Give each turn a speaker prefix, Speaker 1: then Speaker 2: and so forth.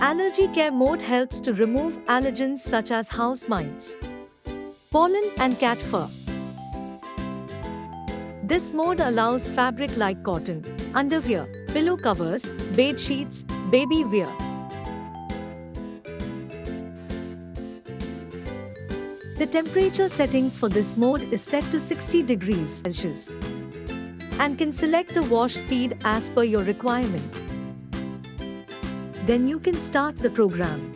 Speaker 1: Allergy care mode helps to remove allergens such as house mites, pollen and cat fur. This mode allows fabric like cotton, underwear, pillow covers, bed sheets, baby wear. The temperature settings for this mode is set to 60 degrees Celsius and can select the wash speed as per your requirement. Then you can start the program.